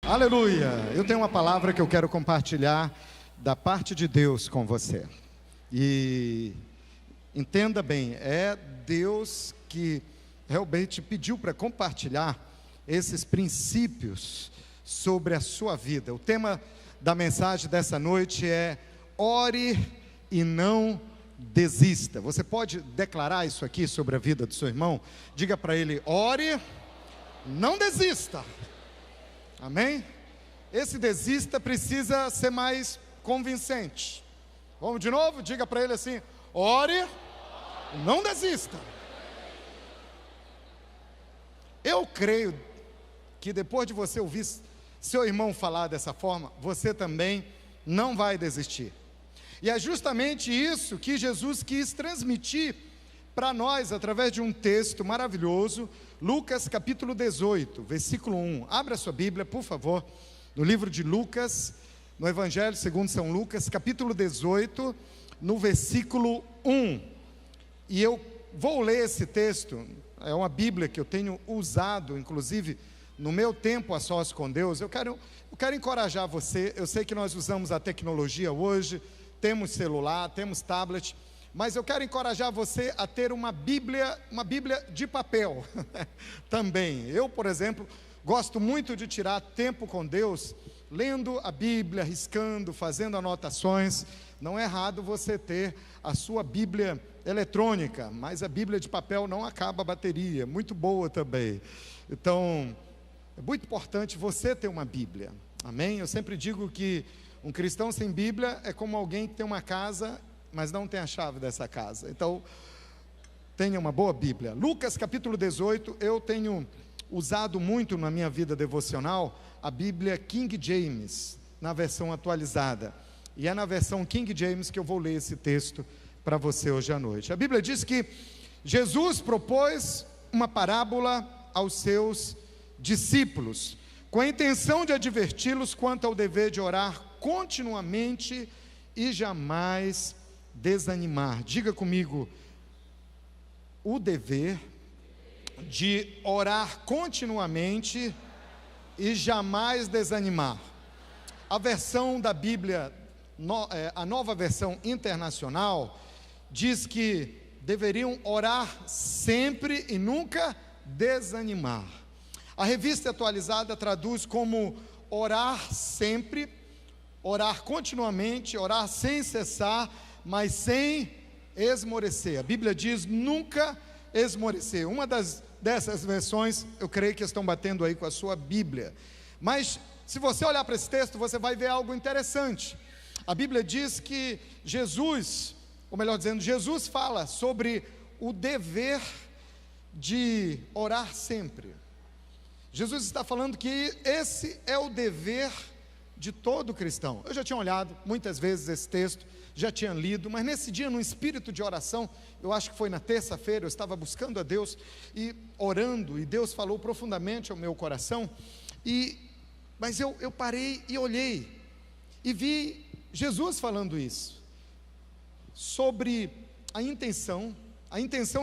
Aleluia! Eu tenho uma palavra que eu quero compartilhar da parte de Deus com você. E entenda bem, é Deus que realmente pediu para compartilhar esses princípios sobre a sua vida. O tema da mensagem dessa noite é: ore e não desista. Você pode declarar isso aqui sobre a vida do seu irmão? Diga para ele: ore, não desista. Amém? Esse desista precisa ser mais convincente. Vamos de novo? Diga para ele assim: ore, não desista. Eu creio que depois de você ouvir seu irmão falar dessa forma, você também não vai desistir. E é justamente isso que Jesus quis transmitir para nós através de um texto maravilhoso, Lucas capítulo 18, versículo 1. Abra a sua Bíblia, por favor, no livro de Lucas, no Evangelho segundo São Lucas, capítulo 18, no versículo 1. E eu vou ler esse texto, é uma Bíblia que eu tenho usado, inclusive, no meu tempo a sós com Deus. Eu quero encorajar você. Eu sei que nós usamos a tecnologia hoje, temos celular, temos tablet, mas eu quero encorajar você a ter uma Bíblia de papel também. Eu, por exemplo, gosto muito de tirar tempo com Deus, lendo a Bíblia, riscando, fazendo anotações. Não é errado você ter a sua Bíblia eletrônica, mas a Bíblia de papel não acaba a bateria, muito boa também. Então, é muito importante você ter uma Bíblia, amém? Eu sempre digo que um cristão sem Bíblia é como alguém que tem uma casa, mas não tem a chave dessa casa. Então, tenha uma boa Bíblia. Lucas capítulo 18, eu tenho usado muito na minha vida devocional a Bíblia King James, na versão atualizada. E é na versão King James que eu vou ler esse texto para você hoje à noite. A Bíblia diz que Jesus propôs uma parábola aos seus discípulos, com a intenção de adverti-los quanto ao dever de orar continuamente e jamais desanimar. Diga comigo: o dever de orar continuamente e jamais desanimar. A versão da Bíblia, a nova versão internacional, diz que deveriam orar sempre e nunca desanimar. A revista atualizada traduz como orar sempre, orar continuamente, orar sem cessar, mas sem esmorecer. A Bíblia diz nunca esmorecer. Uma dessas versões, eu creio que estão batendo aí com a sua Bíblia. Mas se você olhar para esse texto, você vai ver algo interessante. A Bíblia diz que Jesus fala sobre o dever de orar sempre. Jesus está falando que esse é o dever de todo cristão. Eu já tinha olhado muitas vezes esse texto, já tinha lido, mas nesse dia, no espírito de oração, eu acho que foi na terça-feira, eu estava buscando a Deus e orando, e Deus falou profundamente ao meu coração, mas eu parei e olhei, e vi Jesus falando isso, sobre a intenção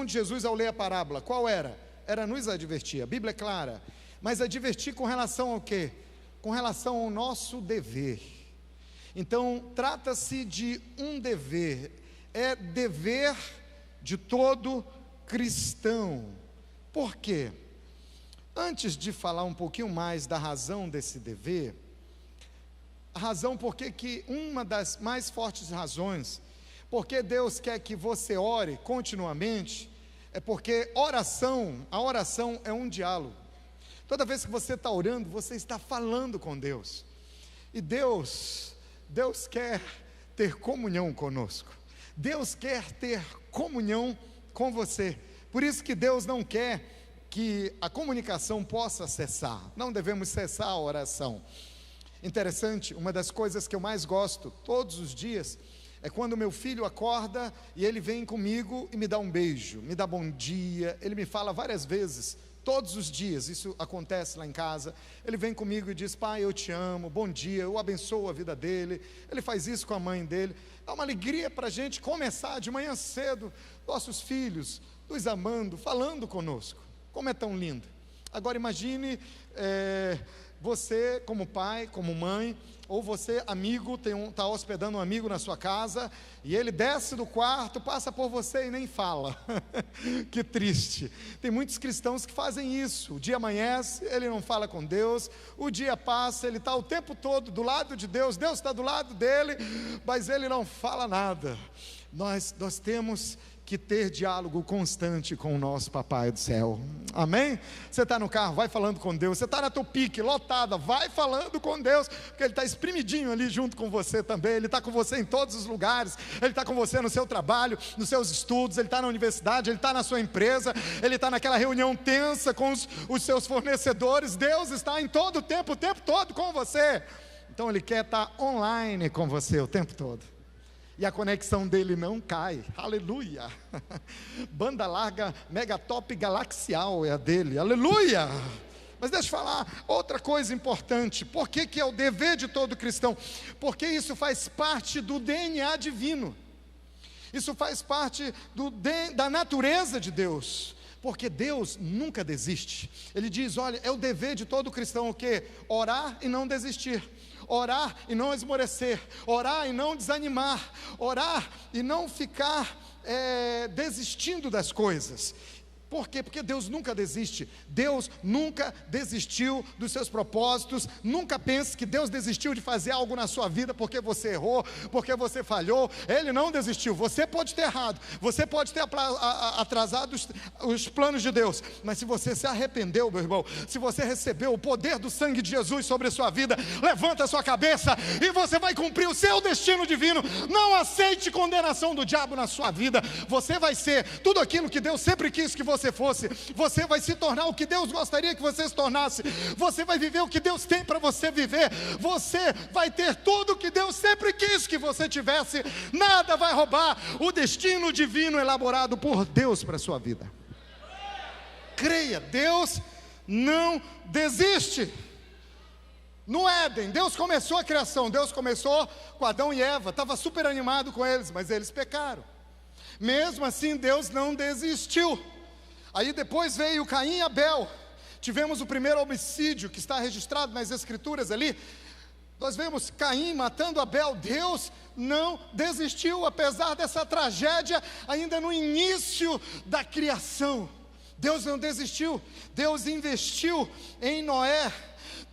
de Jesus ao ler a parábola. Qual era? Era nos advertir. A Bíblia é clara, mas advertir com relação ao quê? Com relação ao nosso dever. Então, trata-se de um dever, é dever de todo cristão. Por quê? Antes de falar um pouquinho mais da razão desse dever, a razão porque que uma das mais fortes razões, porque Deus quer que você ore continuamente, é porque a oração é um diálogo. Toda vez que você está orando, você está falando com Deus. E Deus quer ter comunhão conosco. Deus quer ter comunhão com você. Por isso que Deus não quer que a comunicação possa cessar. Não devemos cessar a oração. Interessante, uma das coisas que eu mais gosto todos os dias é quando meu filho acorda e ele vem comigo e me dá um beijo, me dá bom dia. Ele me fala várias vezes, todos os dias, isso acontece lá em casa. Ele vem comigo e diz: pai, eu te amo, bom dia, eu abençoo a vida dele. Ele faz isso com a mãe dele. Dá uma alegria para a gente começar de manhã cedo, nossos filhos nos amando, falando conosco. Como é tão lindo. Agora imagine você como pai, como mãe, ou você amigo, está hospedando um amigo na sua casa, e ele desce do quarto, passa por você e nem fala. Que triste. Tem muitos cristãos que fazem isso. O dia amanhece, ele não fala com Deus, o dia passa, ele está o tempo todo do lado de Deus, Deus está do lado dele, mas ele não fala nada. Nós temos que ter diálogo constante com o nosso Papai do céu, amém? Você está no carro, vai falando com Deus. Você está na tua pique, lotada, vai falando com Deus, porque Ele está espremidinho ali junto com você também. Ele está com você em todos os lugares, Ele está com você no seu trabalho, nos seus estudos, Ele está na universidade, Ele está na sua empresa, Ele está naquela reunião tensa com os seus fornecedores. Deus está em todo o tempo todo com você. Então Ele quer estar online com você o tempo todo. E a conexão dele não cai, aleluia. Banda larga, mega top galaxial é a dele, aleluia. Mas deixa eu falar outra coisa importante. Por que é o dever de todo cristão? Porque isso faz parte do DNA divino. Isso faz parte da natureza de Deus. Porque Deus nunca desiste. Ele diz, olha, é o dever de todo cristão o quê? Orar e não desistir. Orar e não esmorecer, orar e não desanimar, orar e não ficar desistindo das coisas. Por quê? Porque Deus nunca desiste. Deus nunca desistiu dos seus propósitos. Nunca pense que Deus desistiu de fazer algo na sua vida porque você errou, porque você falhou. Ele não desistiu. Você pode ter errado, você pode ter atrasado os planos de Deus, mas se você se arrependeu, meu irmão, se você recebeu o poder do sangue de Jesus sobre a sua vida, levanta a sua cabeça e você vai cumprir o seu destino divino. Não aceite condenação do diabo na sua vida. Você vai ser tudo aquilo que Deus sempre quis que você fosse. Você vai se tornar o que Deus gostaria que você se tornasse. Você vai viver o que Deus tem para você viver. Você vai ter tudo o que Deus sempre quis que você tivesse. Nada vai roubar o destino divino elaborado por Deus para a sua vida. Creia, Deus não desiste. No Éden, Deus começou a criação. Deus começou com Adão e Eva. Estava super animado com eles, mas eles pecaram. Mesmo assim, Deus não desistiu. Aí depois veio Caim e Abel. Tivemos o primeiro homicídio que está registrado nas escrituras ali. Nós vemos Caim matando Abel. Deus não desistiu, apesar dessa tragédia ainda no início da criação. Deus não desistiu. Deus investiu em Noé.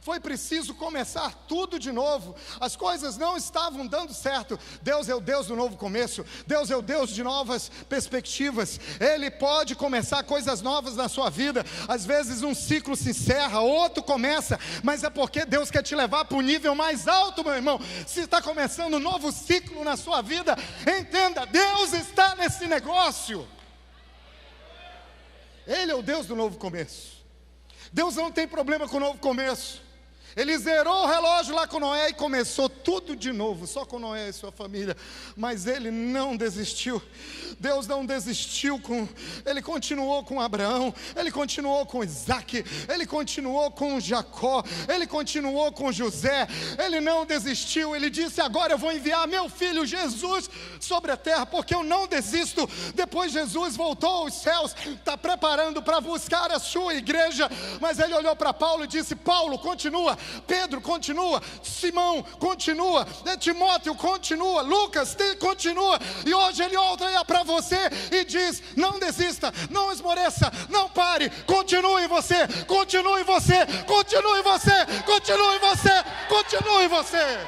Foi preciso começar tudo de novo. As coisas não estavam dando certo. Deus é o Deus do novo começo. Deus é o Deus de novas perspectivas. Ele pode começar coisas novas na sua vida. Às vezes um ciclo se encerra, outro começa, mas é porque Deus quer te levar para o nível mais alto, meu irmão. Se está começando um novo ciclo na sua vida, entenda, Deus está nesse negócio. Ele é o Deus do novo começo. Deus não tem problema com o novo começo. Ele zerou o relógio lá com Noé e começou tudo de novo, só com Noé e sua família. Mas ele não desistiu. Deus não desistiu ele continuou com Abraão, ele continuou com Isaac, ele continuou com Jacó, ele continuou com José. Ele não desistiu. Ele disse, agora eu vou enviar meu filho Jesus sobre a terra, porque eu não desisto. Depois Jesus voltou aos céus, está preparando para buscar a sua igreja. Mas ele olhou para Paulo e disse, Paulo, continua. Pedro continua, Simão continua, Timóteo continua, Lucas continua. E hoje ele olha para você e diz, não desista, não esmoreça, não pare, continue você, continue você, continue você, continue você, continue você.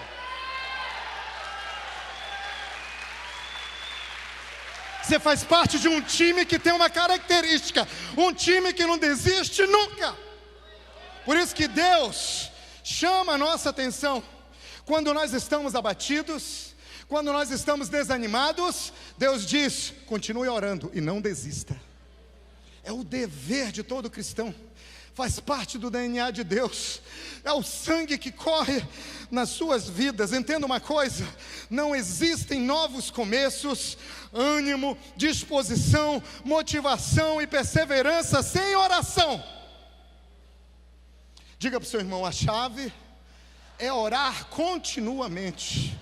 Você faz parte de um time que tem uma característica, um time que não desiste nunca. Por isso que Deus chama a nossa atenção quando nós estamos abatidos, quando nós estamos desanimados. Deus diz, continue orando e não desista. É o dever de todo cristão, faz parte do DNA de Deus, é o sangue que corre nas suas vidas. Entenda uma coisa, não existem novos começos, ânimo, disposição, motivação e perseverança sem oração. Diga para o seu irmão, a chave é orar continuamente.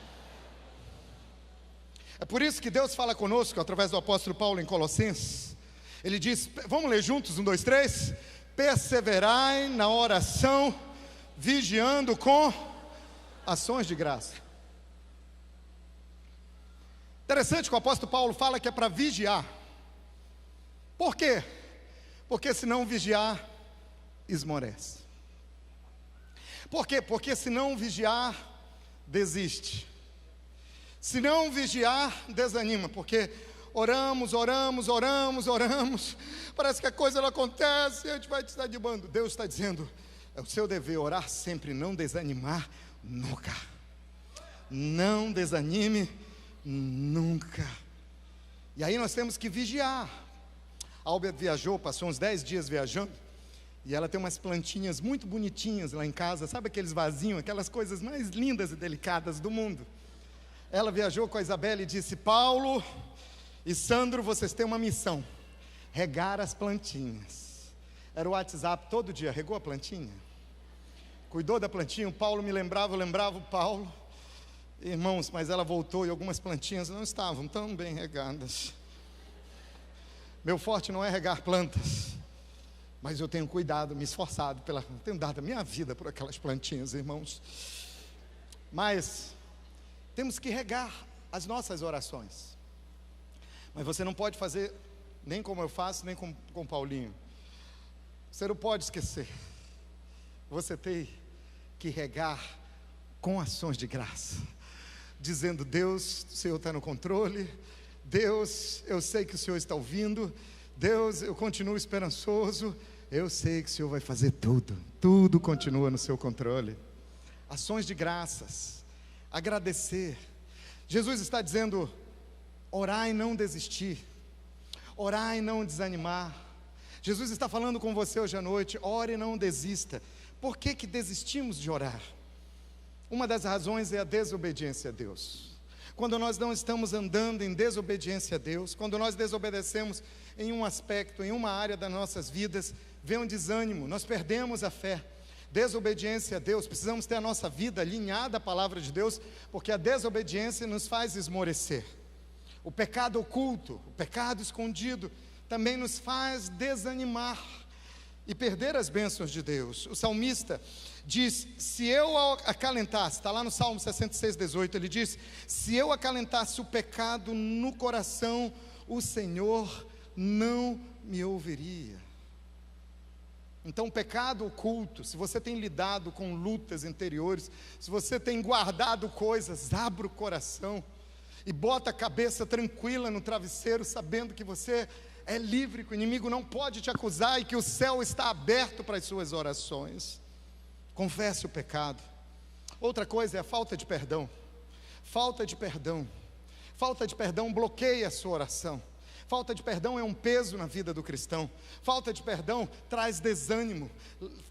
É por isso que Deus fala conosco, através do apóstolo Paulo em Colossenses. Ele diz, vamos ler juntos, 1, 2, 3. Perseverai na oração, vigiando com ações de graça. Interessante que o apóstolo Paulo fala que é para vigiar. Por quê? Porque se não vigiar, esmorece. Por quê? Porque se não vigiar, desiste. Se não vigiar, desanima, porque oramos, parece que a coisa não acontece, a gente vai desanimando. Deus está dizendo, é o seu dever orar sempre, não desanimar nunca. Não desanime nunca. E aí nós temos que vigiar. A Albert viajou, passou uns 10 dias viajando, e ela tem umas plantinhas muito bonitinhas lá em casa, sabe aqueles vasinhos, aquelas coisas mais lindas e delicadas do mundo. Ela viajou com a Isabela e disse, Paulo e Sandro, vocês têm uma missão, regar as plantinhas. Era o WhatsApp todo dia, regou a plantinha? Cuidou da plantinha? O Paulo me lembrava, eu lembrava o Paulo. Irmãos, mas ela voltou e algumas plantinhas não estavam tão bem regadas. Meu forte não é regar plantas, mas eu tenho cuidado, me esforçado, tenho dado a minha vida por aquelas plantinhas, irmãos. Mas temos que regar as nossas orações. Mas você não pode fazer nem como eu faço, nem com Paulinho. Você não pode esquecer. Você tem que regar com ações de graça, dizendo, Deus, o Senhor está no controle. Deus, eu sei que o Senhor está ouvindo. Deus, eu continuo esperançoso. Eu sei que o Senhor vai fazer tudo continua no seu controle. Ações de graças, agradecer. Jesus está dizendo, orar e não desistir, orar e não desanimar. Jesus está falando com você hoje à noite, ore e não desista. Por que desistimos de orar? Uma das razões é a desobediência a Deus. Quando nós não estamos andando em desobediência a Deus, quando nós desobedecemos em um aspecto, em uma área das nossas vidas, vem um desânimo, nós perdemos a fé. Desobediência a Deus, precisamos ter a nossa vida alinhada à palavra de Deus, porque a desobediência nos faz esmorecer. O pecado oculto, o pecado escondido, também nos faz desanimar e perder as bênçãos de Deus. O salmista diz, se eu acalentasse, está lá no Salmo 66, 18, ele diz, se eu acalentasse o pecado no coração, o Senhor não me ouviria. Então o pecado oculto, se você tem lidado com lutas interiores, se você tem guardado coisas, abra o coração e bota a cabeça tranquila no travesseiro, sabendo que você é livre, que o inimigo não pode te acusar e que o céu está aberto para as suas orações. Confesse o pecado. Outra coisa é a falta de perdão. Falta de perdão bloqueia a sua oração. Falta de perdão é um peso na vida do cristão. Falta de perdão traz desânimo,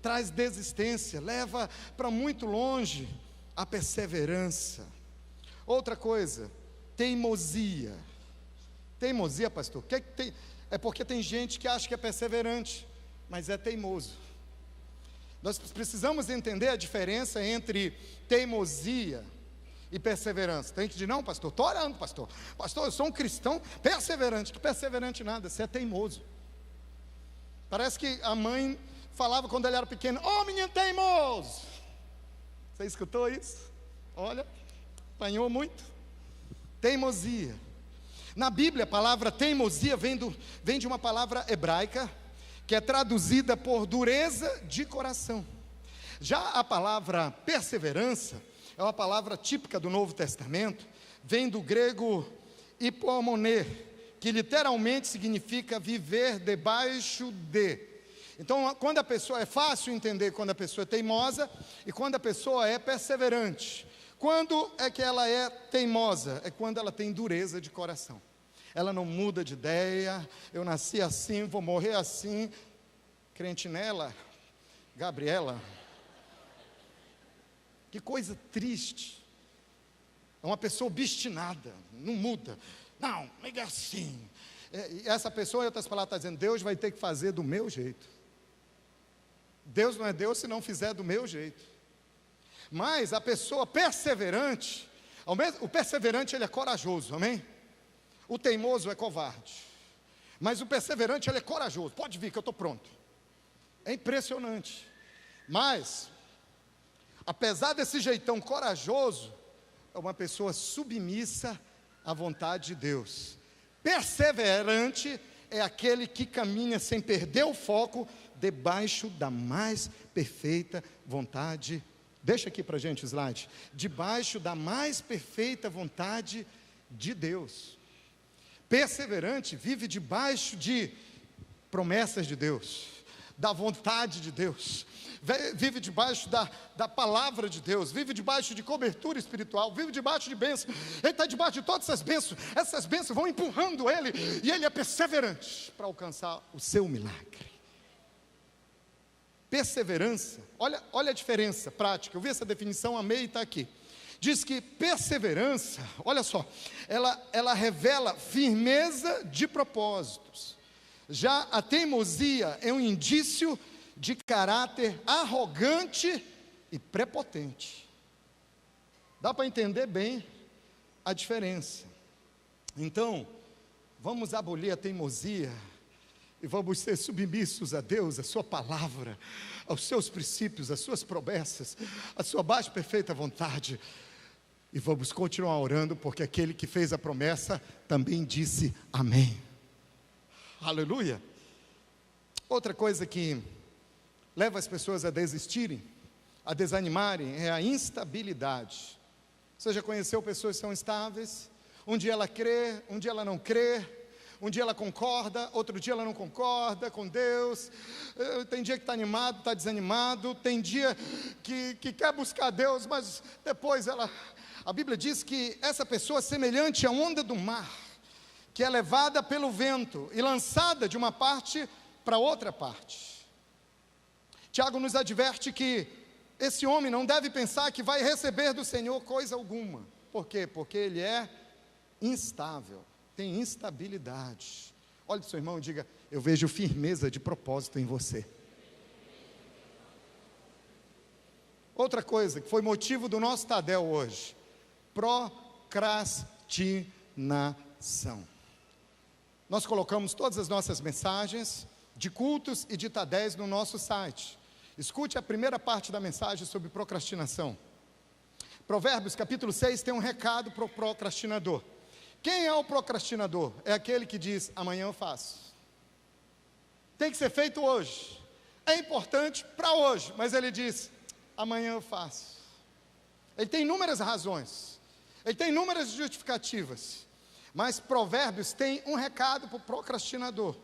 traz desistência, leva para muito longe a perseverança. Outra coisa, teimosia. Teimosia, pastor? Que tem? É porque tem gente que acha que é perseverante, mas é teimoso. Nós precisamos entender a diferença entre teimosia e perseverança. Tem que dizer, não, pastor, estou orando, pastor, eu sou um cristão perseverante. Que perseverante nada, você é teimoso. Parece que a mãe falava quando ele era pequeno, menino teimoso. Você escutou isso? Olha, apanhou muito. Teimosia. Na Bíblia a palavra teimosia vem de uma palavra hebraica, que é traduzida por dureza de coração. Já a palavra perseverança é uma palavra típica do Novo Testamento, vem do grego hipomoné, que literalmente significa viver debaixo de. Então, quando a pessoa, é fácil entender quando a pessoa é teimosa e quando a pessoa é perseverante. Quando é que ela é teimosa? É quando ela tem dureza de coração. Ela não muda de ideia, eu nasci assim, vou morrer assim. Crente nela, Gabriela. Que coisa triste. É uma pessoa obstinada, não muda. Não, é assim. E essa pessoa, em outras palavras, está dizendo, Deus vai ter que fazer do meu jeito. Deus não é Deus se não fizer do meu jeito. Mas a pessoa perseverante, o perseverante ele é corajoso, amém? O teimoso é covarde. Mas o perseverante ele é corajoso, pode vir que eu estou pronto. É impressionante. Mas apesar desse jeitão corajoso, é uma pessoa submissa à vontade de Deus. Perseverante é aquele que caminha sem perder o foco, debaixo da mais perfeita vontade. Deixa aqui para a gente o slide. Debaixo da mais perfeita vontade de Deus. Perseverante vive debaixo de promessas de Deus, da vontade de Deus, vive debaixo da palavra de Deus, vive debaixo de cobertura espiritual, vive debaixo de bênçãos. Ele está debaixo de todas essas bênçãos vão empurrando ele, e ele é perseverante para alcançar o seu milagre. Perseverança, olha a diferença prática. Eu vi essa definição, amei e está aqui. Diz que perseverança, olha só, ela revela firmeza de propósitos. Já a teimosia é um indício de caráter arrogante e prepotente. Dá para entender bem a diferença. Então, vamos abolir a teimosia e vamos ser submissos a Deus, a sua palavra, aos seus princípios, às suas promessas, à sua mais perfeita vontade. E vamos continuar orando, porque aquele que fez a promessa também disse amém. Aleluia. Outra coisa que leva as pessoas a desistirem, a desanimarem, é a instabilidade. Você já conheceu pessoas que são instáveis? Um dia ela crê, um dia ela não crê, um dia ela concorda, outro dia ela não concorda com Deus. Tem dia que está animado, está desanimado, tem dia que quer buscar Deus, mas depois a Bíblia diz que essa pessoa é semelhante à onda do mar, que é levada pelo vento e lançada de uma parte para outra parte. Tiago nos adverte que esse homem não deve pensar que vai receber do Senhor coisa alguma. Por quê? Porque ele é instável, tem instabilidade. Olhe para o seu irmão e diga: eu vejo firmeza de propósito em você. Outra coisa que foi motivo do nosso Tadel hoje: procrastinação. Nós colocamos todas as nossas mensagens de cultos e de Tadéis no nosso site. Escute a primeira parte da mensagem sobre procrastinação. Provérbios capítulo 6 tem um recado para o procrastinador. Quem é o procrastinador? É aquele que diz: amanhã eu faço. Tem que ser feito hoje. É importante para hoje, mas ele diz: amanhã eu faço. Ele tem inúmeras razões, ele tem inúmeras justificativas, mas Provérbios tem um recado para o procrastinador.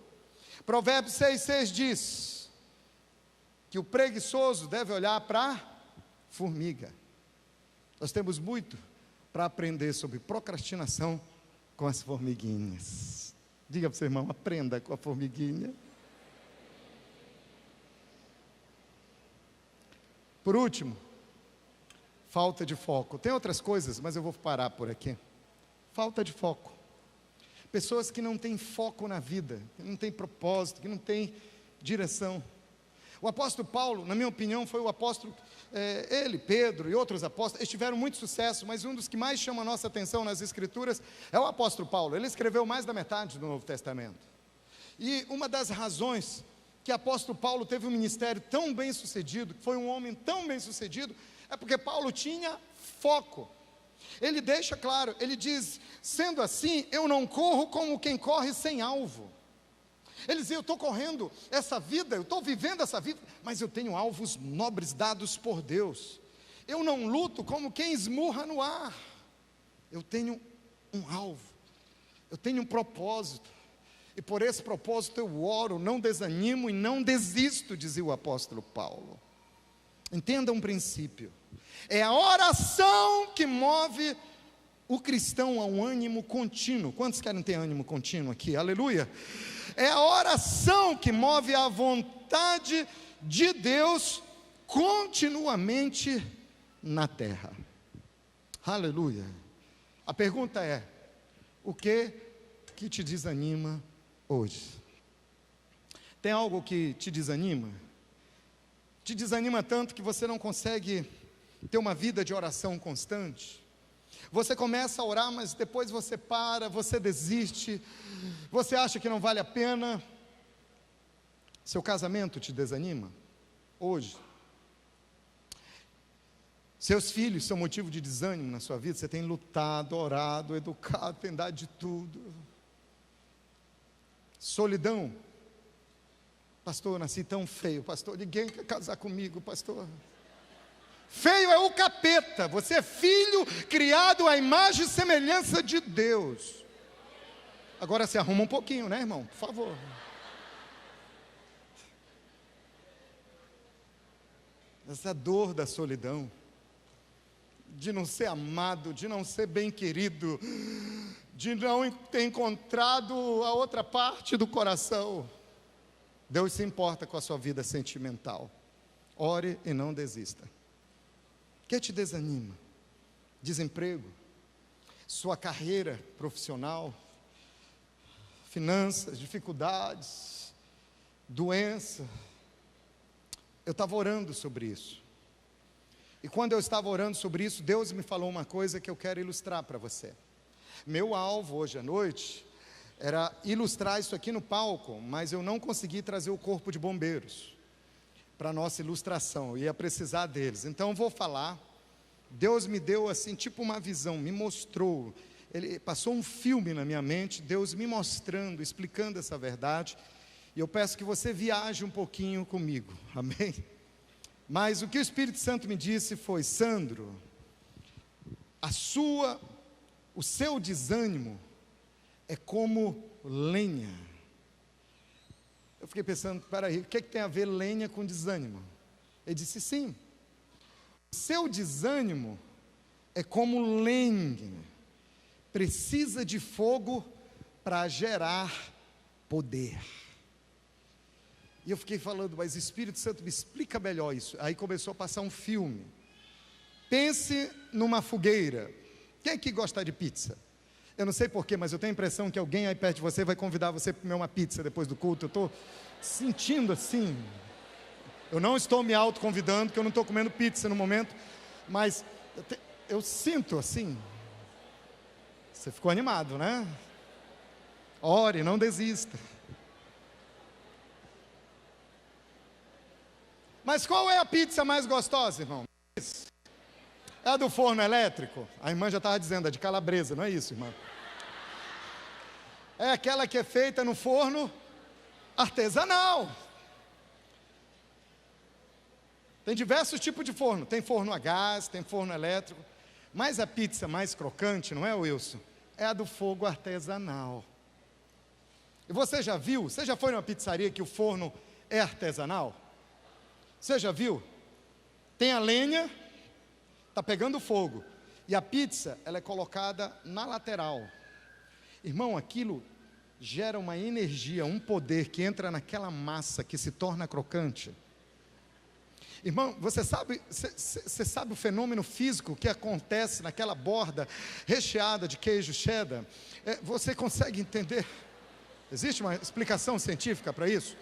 Provérbios 6,6 diz que o preguiçoso deve olhar para a formiga. Nós temos muito para aprender sobre procrastinação com as formiguinhas. Diga para o seu irmão: aprenda com a formiguinha. Por último, falta de foco. Tem outras coisas, mas eu vou parar por aqui. Falta de foco. Pessoas que não têm foco na vida, que não têm propósito, que não têm direção. O apóstolo Paulo, na minha opinião, foi o apóstolo, ele, Pedro e outros apóstolos, eles tiveram muito sucesso, mas um dos que mais chama a nossa atenção nas Escrituras é o apóstolo Paulo. Ele escreveu mais da metade do Novo Testamento. E uma das razões que o apóstolo Paulo teve um ministério tão bem sucedido, que foi um homem tão bem sucedido, é porque Paulo tinha foco. Ele deixa claro, ele diz: sendo assim, eu não corro como quem corre sem alvo. Ele diz: eu estou correndo essa vida, eu estou vivendo essa vida, mas eu tenho alvos nobres dados por Deus. Eu não luto como quem esmurra no ar. Eu tenho um alvo, eu tenho um propósito, e por esse propósito eu oro, não desanimo e não desisto, dizia o apóstolo Paulo. Entenda um princípio: é a oração que move o cristão a um ânimo contínuo. Quantos querem ter ânimo contínuo aqui? Aleluia! É a oração que move a vontade de Deus continuamente na terra. Aleluia! A pergunta é: o que te desanima hoje? Tem algo que te desanima? Te desanima tanto que você não consegue ter uma vida de oração constante? Você começa a orar, mas depois você para, você desiste, você acha que não vale a pena. Seu casamento te desanima hoje? Seus filhos são motivo de desânimo na sua vida. Você tem lutado, orado, educado, tem dado de tudo. Solidão. Pastor, eu nasci tão feio. Pastor, ninguém quer casar comigo, pastor. Feio é o capeta. Você é filho criado à imagem e semelhança de Deus. Agora se arruma um pouquinho, né, irmão? Por favor. Essa dor da solidão, de não ser amado, de não ser bem querido, de não ter encontrado a outra parte do coração. Deus se importa com a sua vida sentimental. Ore e não desista. O que te desanima? Desemprego, sua carreira profissional, finanças, dificuldades, doença. Eu estava orando sobre isso. E quando eu estava orando sobre isso, Deus me falou uma coisa que eu quero ilustrar para você. Meu alvo hoje à noite era ilustrar isso aqui no palco, mas eu não consegui trazer o corpo de bombeiros para a nossa ilustração, eu ia precisar deles. Então eu vou falar. Deus me deu assim, tipo uma visão, me mostrou. Ele passou um filme na minha mente, Deus me mostrando, explicando essa verdade. E eu peço que você viaje um pouquinho comigo, amém? Mas o que o Espírito Santo me disse foi: Sandro, o seu desânimo é como lenha. Eu fiquei pensando, peraí, o que tem a ver lenha com desânimo? Ele disse: sim, o seu desânimo é como lenha, precisa de fogo para gerar poder. E eu fiquei falando, mas Espírito Santo, me explica melhor isso. Aí começou a passar um filme. Pense numa fogueira. Quem aqui gosta de pizza? Eu não sei porquê, mas eu tenho a impressão que alguém aí perto de você vai convidar você para comer uma pizza depois do culto. Eu estou sentindo assim. Eu não estou me autoconvidando, porque eu não estou comendo pizza no momento, mas eu sinto assim. Você ficou animado, né? Ore, não desista. Mas qual é a pizza mais gostosa, irmão? É a do forno elétrico? A irmã já estava dizendo, a de calabresa, não é isso, irmã? É aquela que é feita no forno artesanal. Tem diversos tipos de forno. Tem forno a gás, tem forno elétrico. Mas a pizza mais crocante, não é, Wilson? É a do fogo artesanal. E você já viu? Você já foi numa pizzaria que o forno é artesanal? Você já viu? Tem a lenha, está pegando fogo, e a pizza, ela é colocada na lateral. Irmão, aquilo gera uma energia, um poder que entra naquela massa que se torna crocante. Irmão, você sabe o fenômeno físico que acontece naquela borda recheada de queijo cheddar? Você consegue entender? Existe uma explicação científica para isso?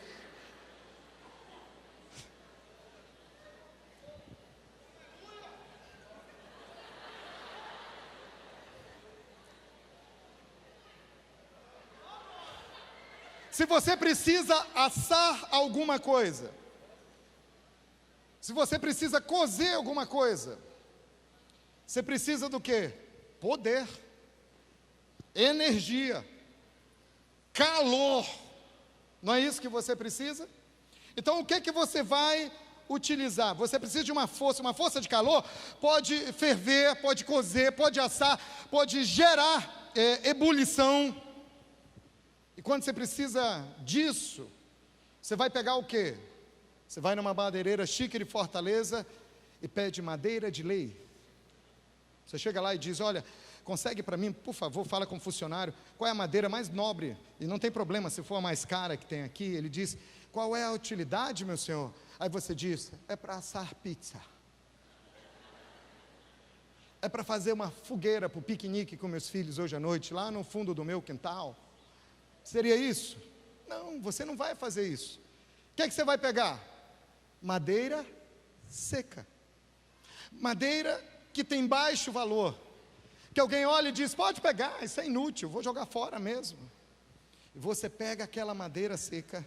Se você precisa assar alguma coisa, se você precisa cozer alguma coisa, você precisa do quê? Poder, energia, calor. Não é isso que você precisa? Então o que que você vai utilizar? Você precisa de uma força de calor, pode ferver, pode cozer, pode assar, pode gerar ebulição. E quando você precisa disso, você vai pegar o quê? Você vai numa madeireira chique de Fortaleza e pede madeira de lei. Você chega lá e diz: olha, consegue para mim, por favor, fala com o funcionário, qual é a madeira mais nobre? E não tem problema se for a mais cara que tem aqui. Ele diz: qual é a utilidade, meu senhor? Aí você diz: é para assar pizza. É para fazer uma fogueira para o piquenique com meus filhos hoje à noite, lá no fundo do meu quintal. Seria isso? Não, você não vai fazer isso. O que é que você vai pegar? Madeira seca. Madeira que tem baixo valor. Que alguém olha e diz: pode pegar, isso é inútil, vou jogar fora mesmo. E você pega aquela madeira seca,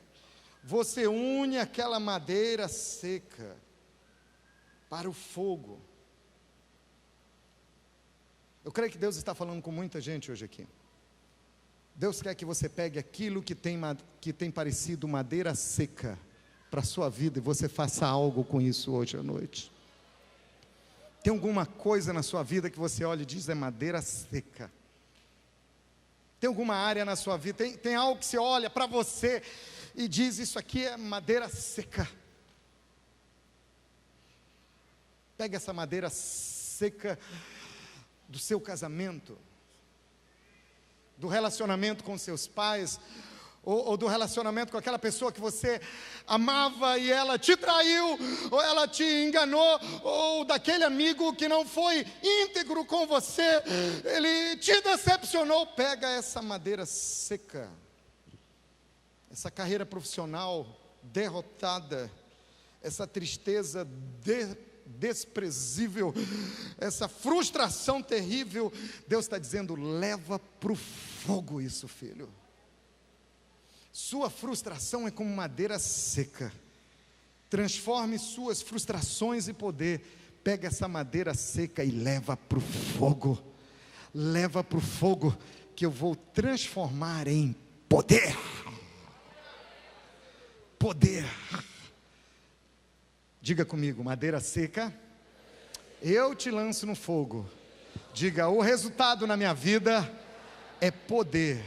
você une aquela madeira seca para o fogo. Eu creio que Deus está falando com muita gente hoje aqui. Deus quer que você pegue aquilo que tem parecido madeira seca para a sua vida e você faça algo com isso hoje à noite. Tem alguma coisa na sua vida que você olha e diz, é madeira seca. Tem alguma área na sua vida, tem algo que você olha para você e diz, isso aqui é madeira seca. Pega essa madeira seca do seu casamento, do relacionamento com seus pais, ou do relacionamento com aquela pessoa que você amava e ela te traiu, ou ela te enganou, ou daquele amigo que não foi íntegro com você, ele te decepcionou. Pega essa madeira seca, essa carreira profissional derrotada, essa tristeza desprezível, essa frustração terrível. Deus está dizendo, leva para o fogo isso, filho. Sua frustração é como madeira seca. Transforme suas frustrações em poder. Pega essa madeira seca e leva para o fogo. Leva para o fogo, que eu vou transformar em poder. Poder. Diga comigo, madeira seca, eu te lanço no fogo. Diga, o resultado na minha vida é poder.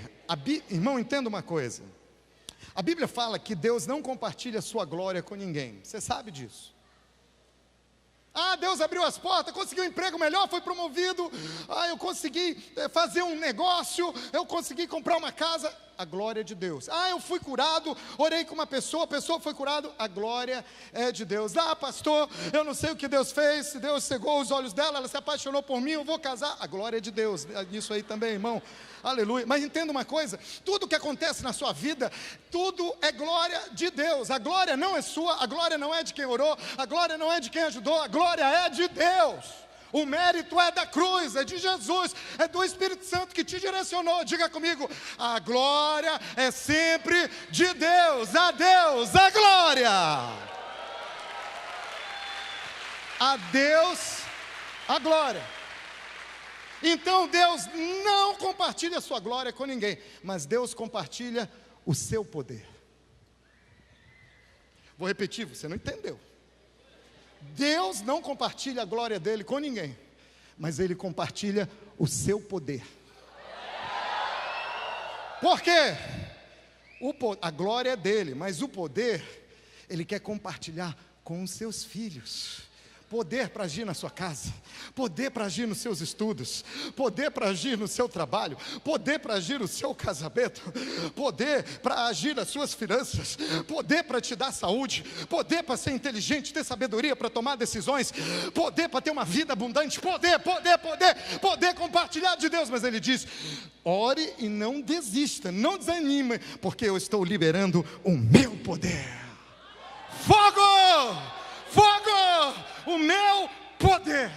Irmão, entenda uma coisa. A Bíblia fala que Deus não compartilha a sua glória com ninguém. Você sabe disso. Deus abriu as portas, consegui um emprego melhor, foi promovido. Eu consegui fazer um negócio, eu consegui comprar uma casa. A glória é de Deus. Eu fui curado, orei com uma pessoa, a pessoa foi curada. A glória é de Deus. Pastor, eu não sei o que Deus fez, se Deus cegou os olhos dela, ela se apaixonou por mim, eu vou casar. A glória é de Deus. Isso aí também, irmão. Aleluia. Mas entenda uma coisa, tudo que acontece na sua vida, tudo é glória de Deus. A glória não é sua, a glória não é de quem orou, a glória não é de quem ajudou, a glória é de Deus. O mérito é da cruz, é de Jesus, é do Espírito Santo que te direcionou. Diga comigo, a glória é sempre de Deus. A Deus a glória. A Deus a glória. Então Deus não compartilha a sua glória com ninguém, mas Deus compartilha o seu poder. Vou repetir, você não entendeu. Deus não compartilha a glória dele com ninguém, mas ele compartilha o seu poder. Por quê? A glória é dele, mas o poder ele quer compartilhar com os seus filhos. Poder para agir na sua casa, poder para agir nos seus estudos, poder para agir no seu trabalho, poder para agir no seu casamento, poder para agir nas suas finanças, poder para te dar saúde, poder para ser inteligente, ter sabedoria para tomar decisões, poder para ter uma vida abundante, poder compartilhado de Deus. Mas ele diz, ore e não desista, não desanime, porque eu estou liberando o meu poder. Fogo! Fogo! O meu poder.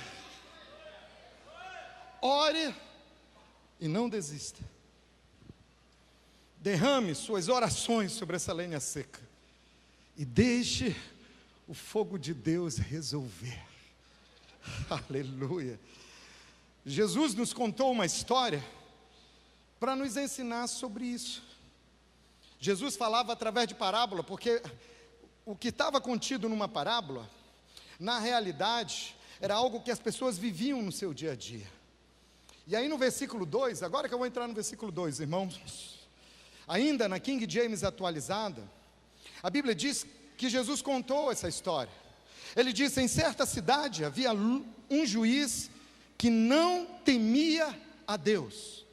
Ore e não desista. Derrame suas orações sobre essa lenha seca e deixe o fogo de Deus resolver. Aleluia. Jesus nos contou uma história para nos ensinar sobre isso. Jesus falava através de parábola, porque o que estava contido numa parábola, na realidade, era algo que as pessoas viviam no seu dia a dia. E aí no versículo 2, agora que eu vou entrar no versículo 2, irmãos, ainda na King James atualizada, a Bíblia diz que Jesus contou essa história. Ele disse, em certa cidade havia um juiz que não temia a Deus.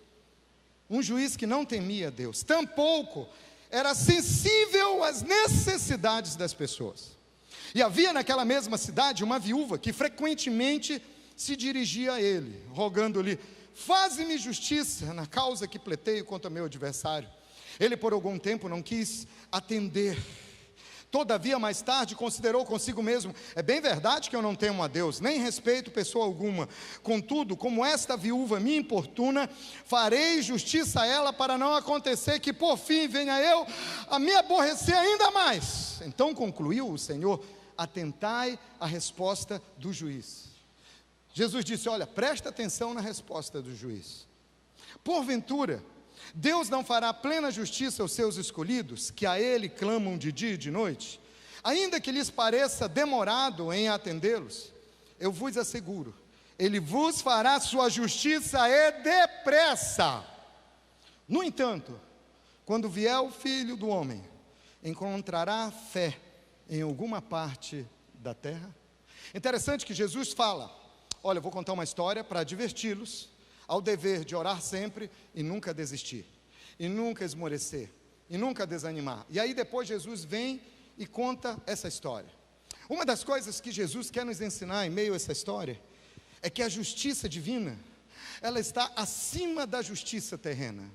Um juiz que não temia a Deus, tampouco era sensível às necessidades das pessoas. E havia naquela mesma cidade uma viúva que frequentemente se dirigia a ele, rogando-lhe, faze-me justiça na causa que pleiteio contra meu adversário. Ele por algum tempo não quis atender. Todavia mais tarde considerou consigo mesmo, é bem verdade que eu não temo a Deus, nem respeito pessoa alguma. Contudo, como esta viúva me importuna, farei justiça a ela, para não acontecer que por fim venha eu a me aborrecer ainda mais. Então concluiu o Senhor, atentai à resposta do juiz. Jesus disse: olha, presta atenção na resposta do juiz. Porventura, Deus não fará plena justiça aos seus escolhidos, que a Ele clamam de dia e de noite? Ainda que lhes pareça demorado em atendê-los, eu vos asseguro, Ele vos fará sua justiça e depressa. No entanto, quando vier o Filho do Homem, encontrará fé em alguma parte da terra? Interessante que Jesus fala: olha, eu vou contar uma história para adverti-los ao dever de orar sempre e nunca desistir, e nunca esmorecer, e nunca desanimar. E aí depois Jesus vem e conta essa história. Uma das coisas que Jesus quer nos ensinar em meio a essa história é que a justiça divina, ela está acima da justiça terrena.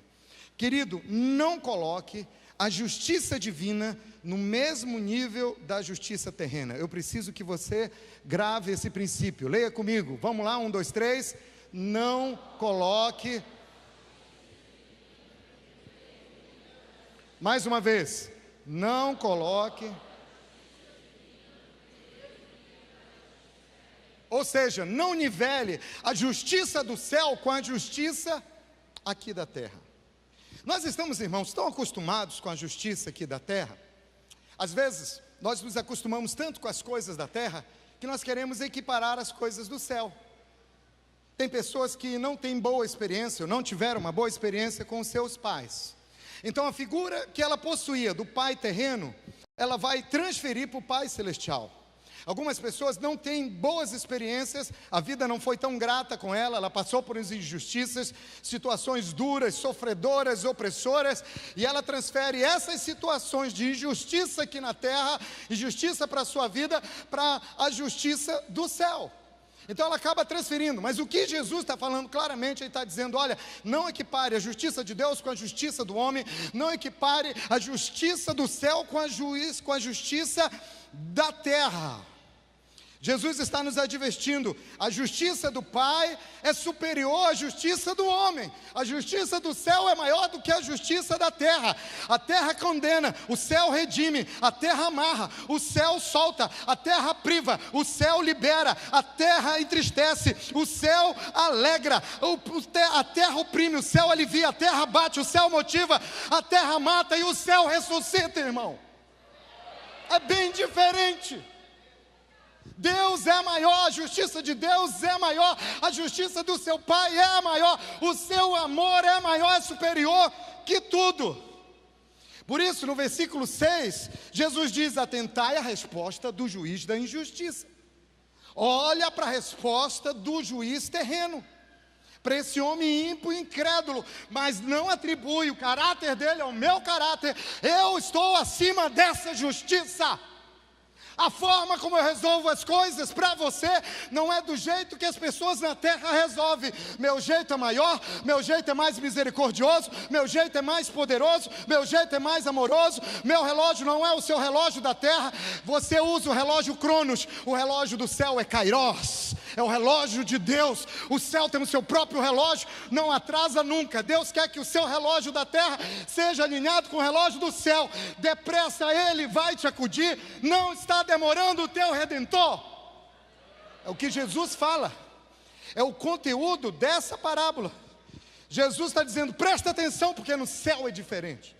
Querido, não coloque a justiça divina no mesmo nível da justiça terrena. Eu preciso que você grave esse princípio. Leia comigo, vamos lá, 1, 2, 3. Não coloque. Mais uma vez, não coloque. Ou seja, não nivele a justiça do céu com a justiça aqui da terra. Nós estamos, irmãos, tão acostumados com a justiça aqui da terra. Às vezes, nós nos acostumamos tanto com as coisas da terra, que nós queremos equiparar as coisas do céu. Tem pessoas que não têm boa experiência, ou não tiveram uma boa experiência com os seus pais. Então a figura que ela possuía do pai terreno, ela vai transferir para o pai celestial. Algumas pessoas não têm boas experiências, a vida não foi tão grata com ela passou por injustiças, situações duras, sofredoras, opressoras, e ela transfere essas situações de injustiça aqui na terra, injustiça para a sua vida, para a justiça do céu. Então ela acaba transferindo, mas o que Jesus está falando claramente, ele está dizendo: olha, não equipare a justiça de Deus com a justiça do homem, não equipare a justiça do céu com a justiça da terra. Jesus está nos advertindo: a justiça do Pai é superior à justiça do homem, a justiça do céu é maior do que a justiça da terra. A terra condena, o céu redime, a terra amarra, o céu solta, a terra priva, o céu libera, a terra entristece, o céu alegra, a terra oprime, o céu alivia, a terra bate, o céu motiva, a terra mata e o céu ressuscita, irmão. É bem diferente. Deus é maior, a justiça de Deus é maior, a justiça do seu Pai é maior, o seu amor é maior, é superior que tudo. Por isso, no versículo 6, Jesus diz: atentai à resposta do juiz da injustiça. Olha para a resposta do juiz terreno, para esse homem ímpio e incrédulo, mas não atribui o caráter dele ao meu caráter. Eu estou acima dessa justiça. A forma como eu resolvo as coisas para você não é do jeito que as pessoas na terra resolvem. Meu jeito é maior, meu jeito é mais misericordioso, meu jeito é mais poderoso, meu jeito é mais amoroso. Meu relógio não é o seu relógio da terra. Você usa o relógio Cronos, o relógio do céu é Kairos, é o relógio de Deus. O céu tem o seu próprio relógio, não atrasa nunca. Deus quer que o seu relógio da terra seja alinhado com o relógio do céu. Depressa Ele vai te acudir, não está demorando o teu Redentor. É o que Jesus fala, é o conteúdo dessa parábola. Jesus está dizendo: presta atenção, porque no céu é diferente.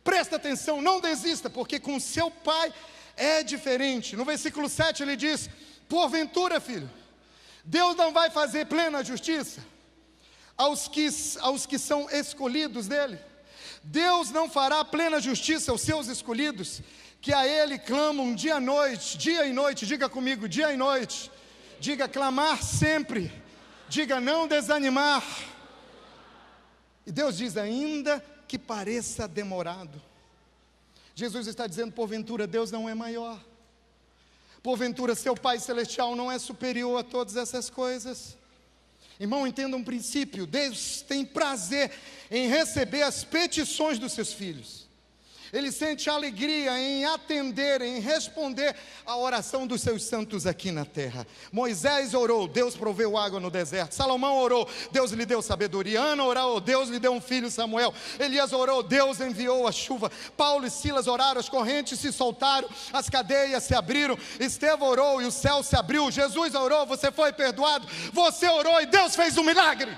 Presta atenção, não desista, porque com o seu Pai é diferente. No versículo 7 ele diz: porventura, filho, Deus não vai fazer plena justiça aos que são escolhidos dele? Deus não fará plena justiça aos seus escolhidos, que a Ele clamam dia e noite, diga comigo, dia e noite, diga clamar sempre, diga não desanimar. E Deus diz: ainda que pareça demorado. Jesus está dizendo: porventura Deus não é maior, porventura seu Pai Celestial não é superior a todas essas coisas. Irmão, entenda um princípio: Deus tem prazer em receber as petições dos seus filhos. Ele sente alegria em atender, em responder a oração dos seus santos aqui na terra. Moisés orou, Deus proveu água no deserto. Salomão orou, Deus lhe deu sabedoria. Ana orou, Deus lhe deu um filho, Samuel. Elias orou, Deus enviou a chuva. Paulo e Silas oraram, as correntes se soltaram, as cadeias se abriram. Estevão orou e o céu se abriu. Jesus orou, você foi perdoado. Você orou e Deus fez um milagre.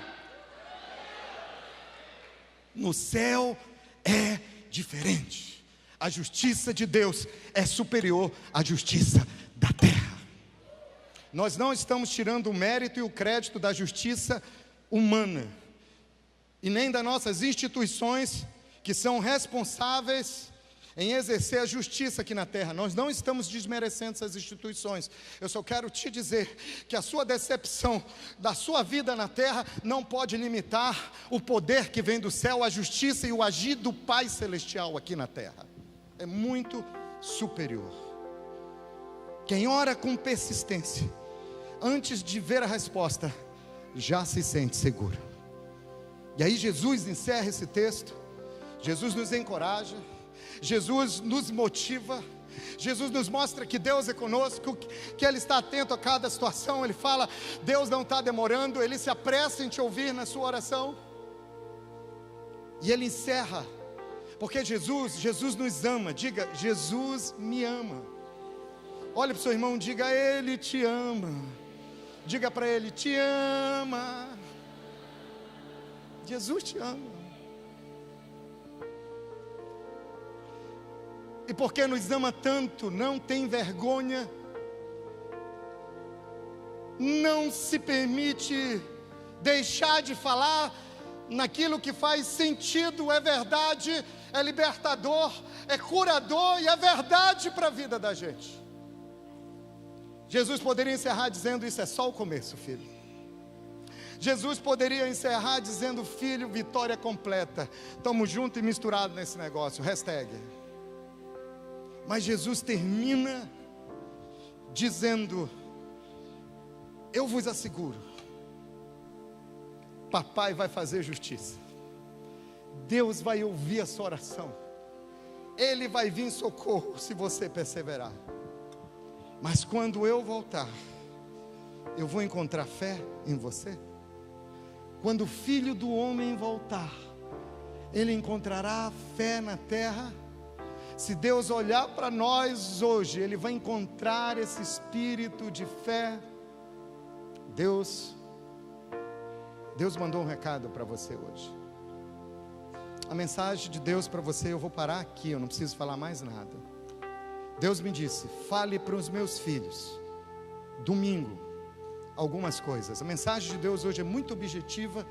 No céu é diferente. A justiça de Deus é superior à justiça da terra. Nós não estamos tirando o mérito e o crédito da justiça humana, e nem das nossas instituições que são responsáveis em exercer a justiça aqui na terra. Nós não estamos desmerecendo essas instituições. Eu só quero te dizer que a sua decepção da sua vida na terra não pode limitar o poder que vem do céu, a justiça e o agir do Pai Celestial aqui na terra. É muito superior. Quem ora com persistência, antes de ver a resposta, já se sente seguro. E aí Jesus encerra esse texto. Jesus nos encoraja, Jesus nos motiva, Jesus nos mostra que Deus é conosco, que Ele está atento a cada situação. Ele fala, Deus não está demorando, Ele se apressa em te ouvir na sua oração. E Ele encerra, porque Jesus nos ama. Diga, Jesus me ama. Olha para o seu irmão, diga, Ele te ama. Diga para ele, te ama. Jesus te ama. E porque nos ama tanto, não tem vergonha, não se permite deixar de falar naquilo que faz sentido, é verdade, é libertador, é curador e é verdade para a vida da gente. Jesus poderia encerrar dizendo, isso é só o começo, filho. Jesus poderia encerrar dizendo, filho, vitória completa, estamos juntos e misturados nesse negócio, hashtag. Mas Jesus termina dizendo, eu vos asseguro, papai vai fazer justiça, Deus vai ouvir a sua oração, Ele vai vir em socorro se você perseverar. Mas quando eu voltar, eu vou encontrar fé em você? Quando o Filho do Homem voltar, Ele encontrará fé na terra? Se Deus olhar para nós hoje, Ele vai encontrar esse espírito de fé. Deus mandou um recado para você hoje. A mensagem de Deus para você, eu vou parar aqui, eu não preciso falar mais nada. Deus me disse, fale para os meus filhos, domingo, algumas coisas. A mensagem de Deus hoje é muito objetiva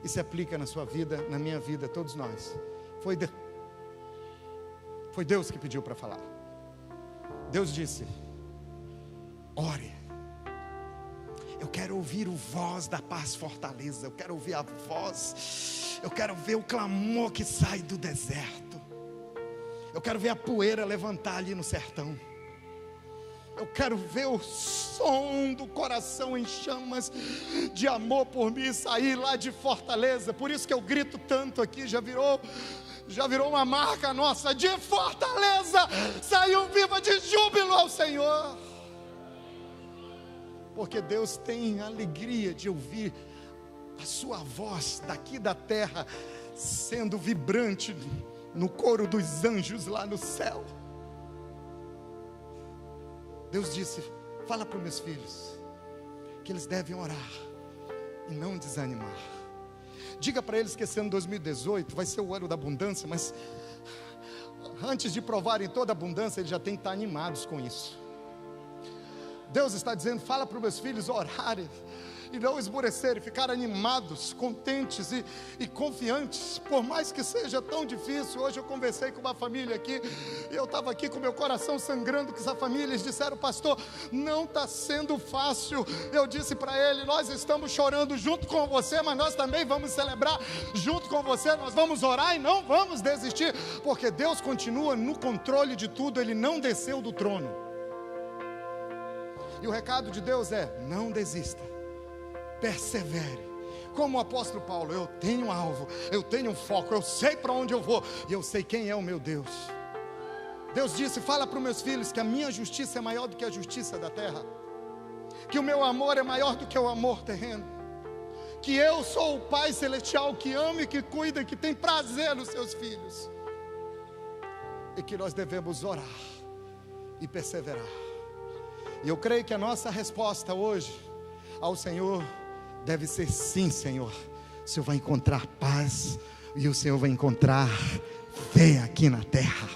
e se aplica na sua vida, na minha vida, todos nós. Foi Deus que pediu para falar. Deus disse, ore. Eu quero ouvir o voz da paz fortaleza. Eu quero ouvir a voz. Eu quero ver o clamor que sai do deserto. Eu quero ver a poeira levantar ali no sertão. Eu quero ver o som do coração em chamas de amor por mim sair lá de Fortaleza. Por isso que eu grito tanto aqui, já virou uma marca nossa. De Fortaleza saiu viva de júbilo ao Senhor. Porque Deus tem alegria de ouvir a sua voz daqui da terra sendo vibrante no coro dos anjos lá no céu. Deus disse, fala para os meus filhos que eles devem orar e não desanimar. Diga para eles que esse ano 2018 vai ser o ano da abundância, mas antes de provarem toda a abundância, eles já têm que estar animados com isso. Deus está dizendo, fala para os meus filhos orarem e não esmorecerem, ficar animados, contentes e confiantes, por mais que seja tão difícil. Hoje eu conversei com uma família aqui, e eu estava aqui com meu coração sangrando, que essa família, eles disseram, pastor, não está sendo fácil. Eu disse para ele, nós estamos chorando junto com você, mas nós também vamos celebrar junto com você, nós vamos orar e não vamos desistir, porque Deus continua no controle de tudo, Ele não desceu do trono. E o recado de Deus é, não desista, persevere, Como o apóstolo Paulo, eu tenho um alvo, eu tenho um foco, eu sei para onde eu vou, e eu sei quem é o meu Deus. Deus disse: fala para os meus filhos que a minha justiça é maior do que a justiça da terra, que o meu amor é maior do que o amor terreno, que eu sou o Pai Celestial que ama e que cuida, que tem prazer nos seus filhos, e que nós devemos orar e perseverar. E eu creio que a nossa resposta hoje ao Senhor deve ser: sim, Senhor. O Senhor vai encontrar paz, e o Senhor vai encontrar fé aqui na terra.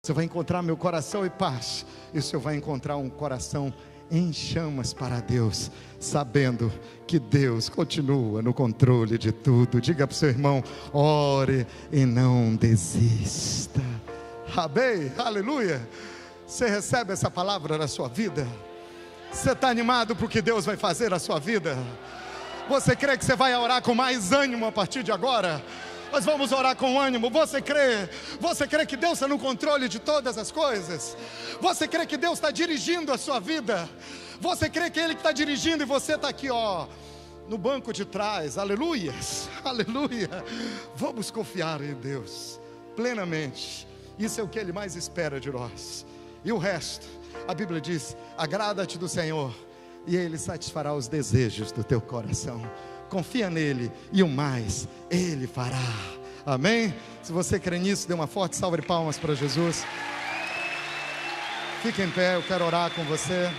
O Senhor vai encontrar meu coração e paz, e o Senhor vai encontrar um coração em chamas para Deus, sabendo que Deus continua no controle de tudo. Diga para o seu irmão: ore e não desista. Amém, aleluia. Você recebe essa palavra na sua vida? Você está animado para o que Deus vai fazer na sua vida? Você crê que você vai orar com mais ânimo a partir de agora? Nós vamos orar com ânimo. Você crê? Você crê que Deus está no controle de todas as coisas? Você crê que Deus está dirigindo a sua vida? Você crê que Ele está dirigindo e você está aqui, ó, no banco de trás? Aleluias, aleluia. Vamos confiar em Deus plenamente. Isso é o que Ele mais espera de nós. E o resto, a Bíblia diz: agrada-te do Senhor, e Ele satisfará os desejos do teu coração. Confia nele, e o mais Ele fará. Amém? Se você crê nisso, dê uma forte salva de palmas para Jesus. Fique em pé, eu quero orar com você.